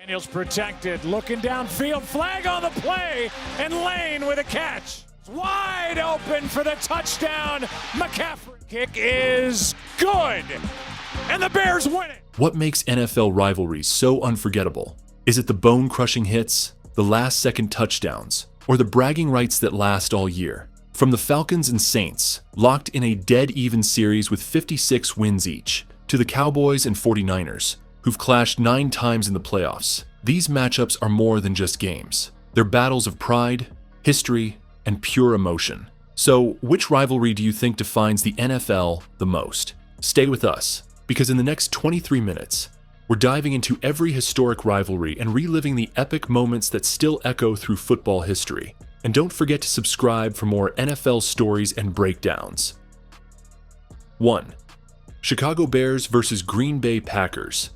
Daniels protected, looking downfield, flag on the play, and Lane with a catch. Wide open for the touchdown, McCaffrey. Kick is good, and the Bears win it. What makes NFL rivalries so unforgettable? Is it the bone-crushing hits, the last-second touchdowns, or the bragging rights that last all year? From the Falcons and Saints, locked in a dead-even series with 56 wins each, to the Cowboys and 49ers, who've clashed 9 times in the playoffs, these matchups are more than just games. They're battles of pride, history, and pure emotion. So, which rivalry do you think defines the NFL the most? Stay with us, because in the next 23 minutes, we're diving into every historic rivalry and reliving the epic moments that still echo through football history. And don't forget to subscribe for more NFL stories and breakdowns. 1. Chicago Bears versus Green Bay Packers.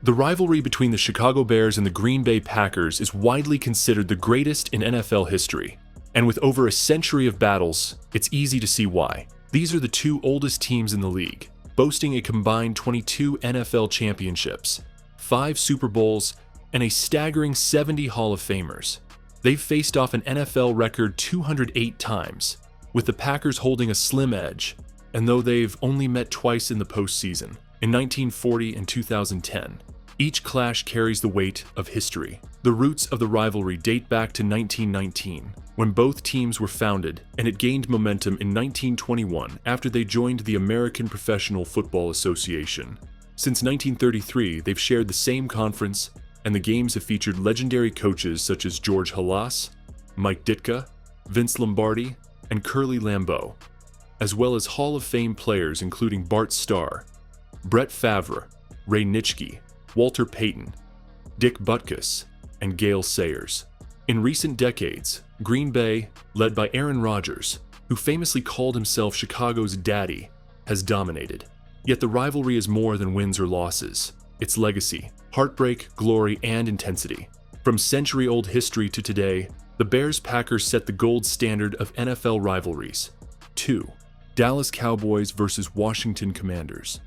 The rivalry between the Chicago Bears and the Green Bay Packers is widely considered the greatest in NFL history. And with over a century of battles, it's easy to see why. These are the two oldest teams in the league, boasting a combined 22 NFL championships, 5 Super Bowls, and a staggering 70 Hall of Famers. They've faced off an NFL record 208 times, with the Packers holding a slim edge, and though they've only met twice in the postseason, in 1940 and 2010, each clash carries the weight of history. The roots of the rivalry date back to 1919, when both teams were founded, and it gained momentum in 1921 after they joined the American Professional Football Association. Since 1933, they've shared the same conference, and the games have featured legendary coaches such as George Halas, Mike Ditka, Vince Lombardi, and Curly Lambeau, as well as Hall of Fame players including Bart Starr, Brett Favre, Ray Nitschke, Walter Payton, Dick Butkus, and Gale Sayers. In recent decades, Green Bay, led by Aaron Rodgers, who famously called himself Chicago's daddy, has dominated. Yet the rivalry is more than wins or losses. It's legacy, heartbreak, glory, and intensity. From century-old history to today, the Bears-Packers set the gold standard of NFL rivalries. 2. Dallas Cowboys versus Washington Commanders.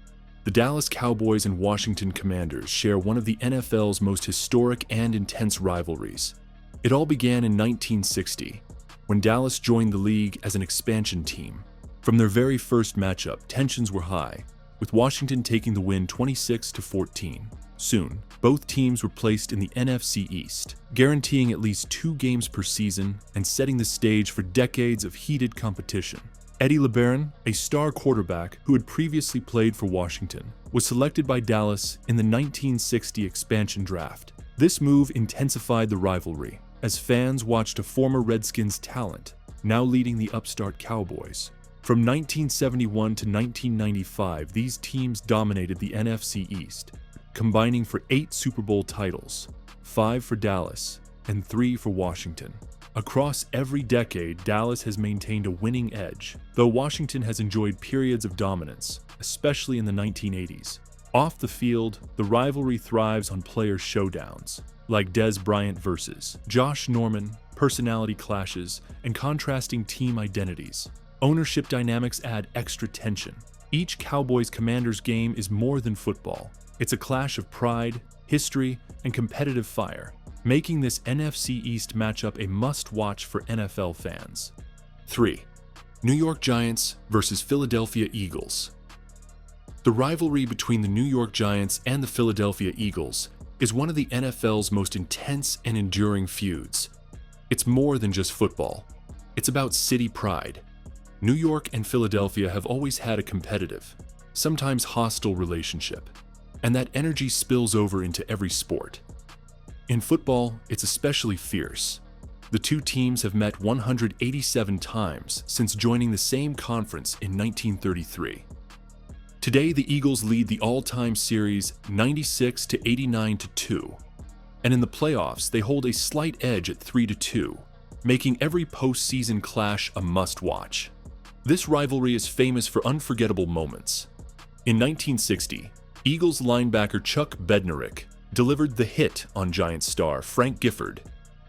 The Dallas Cowboys and Washington Commanders share one of the NFL's most historic and intense rivalries. It all began in 1960, when Dallas joined the league as an expansion team. From their very first matchup, tensions were high, with Washington taking the win 26-14. Soon, both teams were placed in the NFC East, guaranteeing at least 2 games per season and setting the stage for decades of heated competition. Eddie LeBaron, a star quarterback who had previously played for Washington, was selected by Dallas in the 1960 expansion draft. This move intensified the rivalry, as fans watched a former Redskins talent, now leading the upstart Cowboys. From 1971 to 1995, these teams dominated the NFC East, combining for 8 Super Bowl titles, 5 for Dallas and 3 for Washington. Across every decade, Dallas has maintained a winning edge, though Washington has enjoyed periods of dominance, especially in the 1980s. Off the field, the rivalry thrives on player showdowns, like Dez Bryant versus Josh Norman, personality clashes, and contrasting team identities. Ownership dynamics add extra tension. Each Cowboys-Commanders game is more than football. It's a clash of pride, history, and competitive fire, making this NFC East matchup a must-watch for NFL fans. 3. New York Giants versus Philadelphia Eagles. The rivalry between the New York Giants and the Philadelphia Eagles is one of the NFL's most intense and enduring feuds. It's more than just football. It's about city pride. New York and Philadelphia have always had a competitive, sometimes hostile relationship, and that energy spills over into every sport. In football, it's especially fierce. The two teams have met 187 times since joining the same conference in 1933. Today, the Eagles lead the all-time series 96-89-2, and in the playoffs, they hold a slight edge at 3-2, making every postseason clash a must-watch. This rivalry is famous for unforgettable moments. In 1960, Eagles linebacker Chuck Bednarik delivered the hit on Giants star Frank Gifford,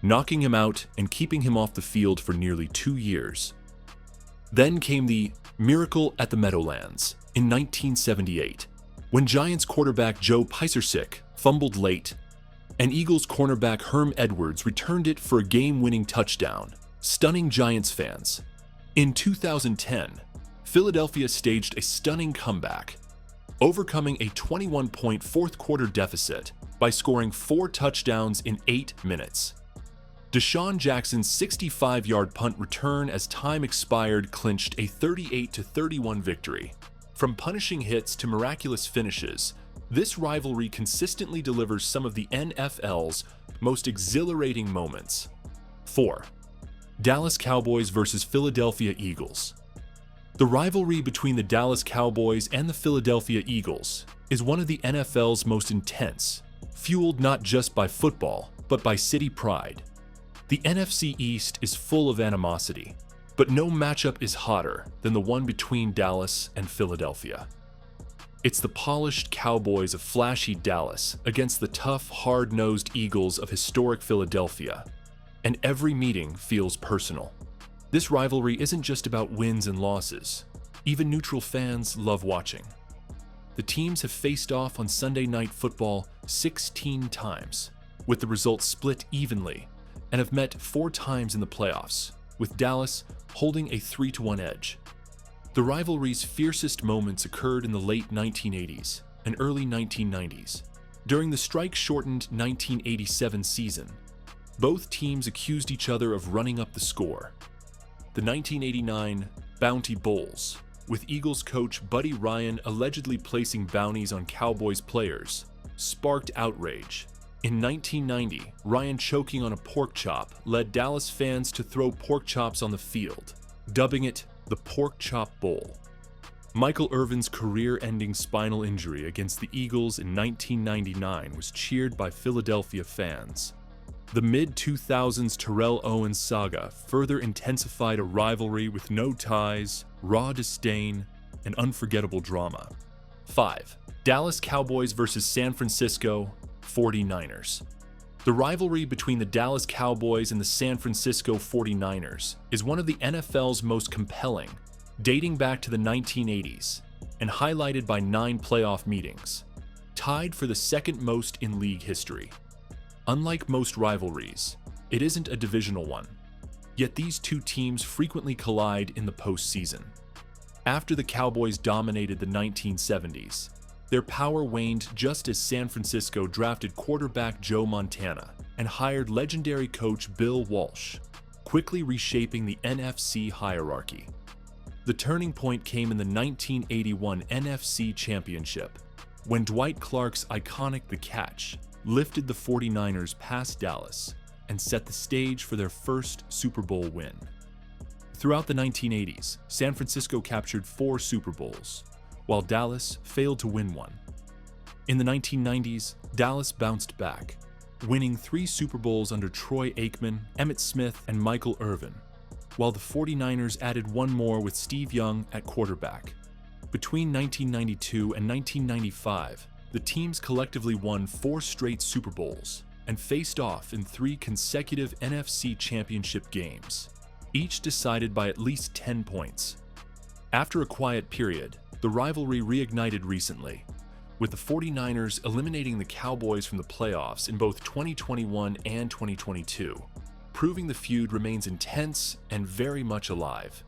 knocking him out and keeping him off the field for nearly 2 years. Then came the Miracle at the Meadowlands in 1978, when Giants quarterback Joe Pisarcik fumbled late and Eagles cornerback Herm Edwards returned it for a game-winning touchdown, stunning Giants fans. In 2010, Philadelphia staged a stunning comeback, overcoming a 21-point fourth-quarter deficit by scoring 4 touchdowns in 8 minutes. Deshaun Jackson's 65-yard punt return as time expired clinched a 38-31 victory. From punishing hits to miraculous finishes, this rivalry consistently delivers some of the NFL's most exhilarating moments. 4. Dallas Cowboys versus Philadelphia Eagles. The rivalry between the Dallas Cowboys and the Philadelphia Eagles is one of the NFL's most intense, fueled not just by football, but by city pride. The NFC East is full of animosity, but no matchup is hotter than the one between Dallas and Philadelphia. It's the polished Cowboys of flashy Dallas against the tough, hard-nosed Eagles of historic Philadelphia, and every meeting feels personal. This rivalry isn't just about wins and losses. Even neutral fans love watching. The teams have faced off on Sunday Night Football 16 times, with the results split evenly, and have met 4 times in the playoffs, with Dallas holding a 3-1 edge. The rivalry's fiercest moments occurred in the late 1980s and early 1990s. During the strike-shortened 1987 season, both teams accused each other of running up the score. The 1989 Bounty Bowls, with Eagles coach Buddy Ryan allegedly placing bounties on Cowboys players, sparked outrage. In 1990, Ryan choking on a pork chop led Dallas fans to throw pork chops on the field, dubbing it the Pork Chop Bowl. Michael Irvin's career-ending spinal injury against the Eagles in 1999 was cheered by Philadelphia fans. The mid-2000s Terrell Owens saga further intensified a rivalry with no ties, raw disdain, and unforgettable drama. 5. Dallas Cowboys versus San Francisco 49ers. The rivalry between the Dallas Cowboys and the San Francisco 49ers is one of the NFL's most compelling, dating back to the 1980s, and highlighted by 9 playoff meetings, tied for the second most in league history. Unlike most rivalries, it isn't a divisional one, yet these two teams frequently collide in the postseason. After the Cowboys dominated the 1970s, their power waned just as San Francisco drafted quarterback Joe Montana and hired legendary coach Bill Walsh, quickly reshaping the NFC hierarchy. The turning point came in the 1981 NFC Championship, when Dwight Clark's iconic The Catch lifted the 49ers past Dallas and set the stage for their first Super Bowl win. Throughout the 1980s, San Francisco captured 4 Super Bowls, while Dallas failed to win one. In the 1990s, Dallas bounced back, winning 3 Super Bowls under Troy Aikman, Emmitt Smith, and Michael Irvin, while the 49ers added one more with Steve Young at quarterback. Between 1992 and 1995, the teams collectively won 4 straight Super Bowls and faced off in 3 consecutive NFC Championship games, each decided by at least 10 points. After a quiet period, the rivalry reignited recently, with the 49ers eliminating the Cowboys from the playoffs in both 2021 and 2022, proving the feud remains intense and very much alive.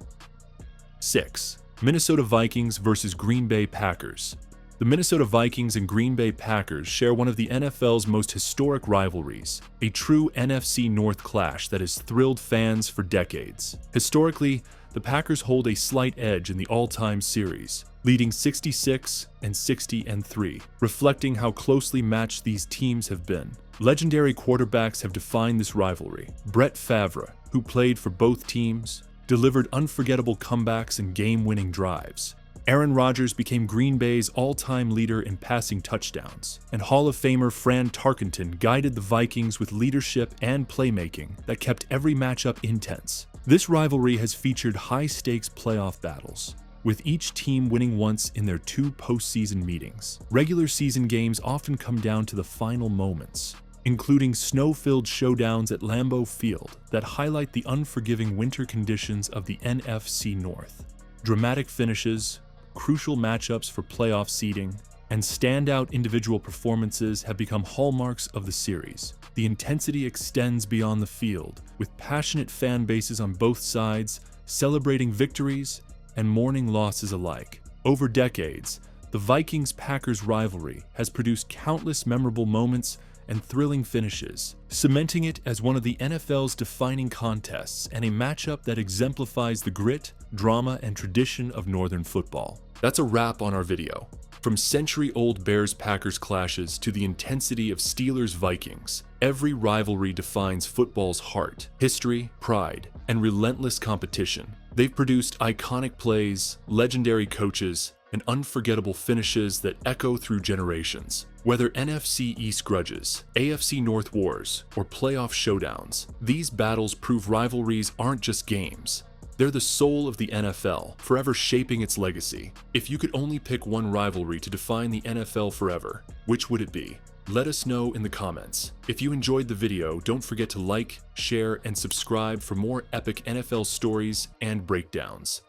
6. Minnesota Vikings versus Green Bay Packers. The Minnesota Vikings and Green Bay Packers share one of the NFL's most historic rivalries, a true NFC North clash that has thrilled fans for decades. Historically, the Packers hold a slight edge in the all-time series, leading 66-60-3, reflecting how closely matched these teams have been. Legendary quarterbacks have defined this rivalry. Brett Favre, who played for both teams, delivered unforgettable comebacks and game-winning drives. Aaron Rodgers became Green Bay's all-time leader in passing touchdowns, and Hall of Famer Fran Tarkenton guided the Vikings with leadership and playmaking that kept every matchup intense. This rivalry has featured high-stakes playoff battles, with each team winning once in their 2 postseason meetings. Regular season games often come down to the final moments, including snow-filled showdowns at Lambeau Field that highlight the unforgiving winter conditions of the NFC North. Dramatic finishes, crucial matchups for playoff seeding, and standout individual performances have become hallmarks of the series. The intensity extends beyond the field, with passionate fan bases on both sides celebrating victories and mourning losses alike. Over decades, the Vikings-Packers rivalry has produced countless memorable moments and thrilling finishes, cementing it as one of the NFL's defining contests and a matchup that exemplifies the grit, drama, and tradition of Northern football. That's a wrap on our video. From century-old Bears-Packers clashes to the intensity of Steelers-Vikings, every rivalry defines football's heart, history, pride, and relentless competition. They've produced iconic plays, legendary coaches, and unforgettable finishes that echo through generations. Whether NFC East grudges, AFC North wars, or playoff showdowns, these battles prove rivalries aren't just games. They're the soul of the NFL, forever shaping its legacy. If you could only pick one rivalry to define the NFL forever, which would it be? Let us know in the comments. If you enjoyed the video, don't forget to like, share, and subscribe for more epic NFL stories and breakdowns.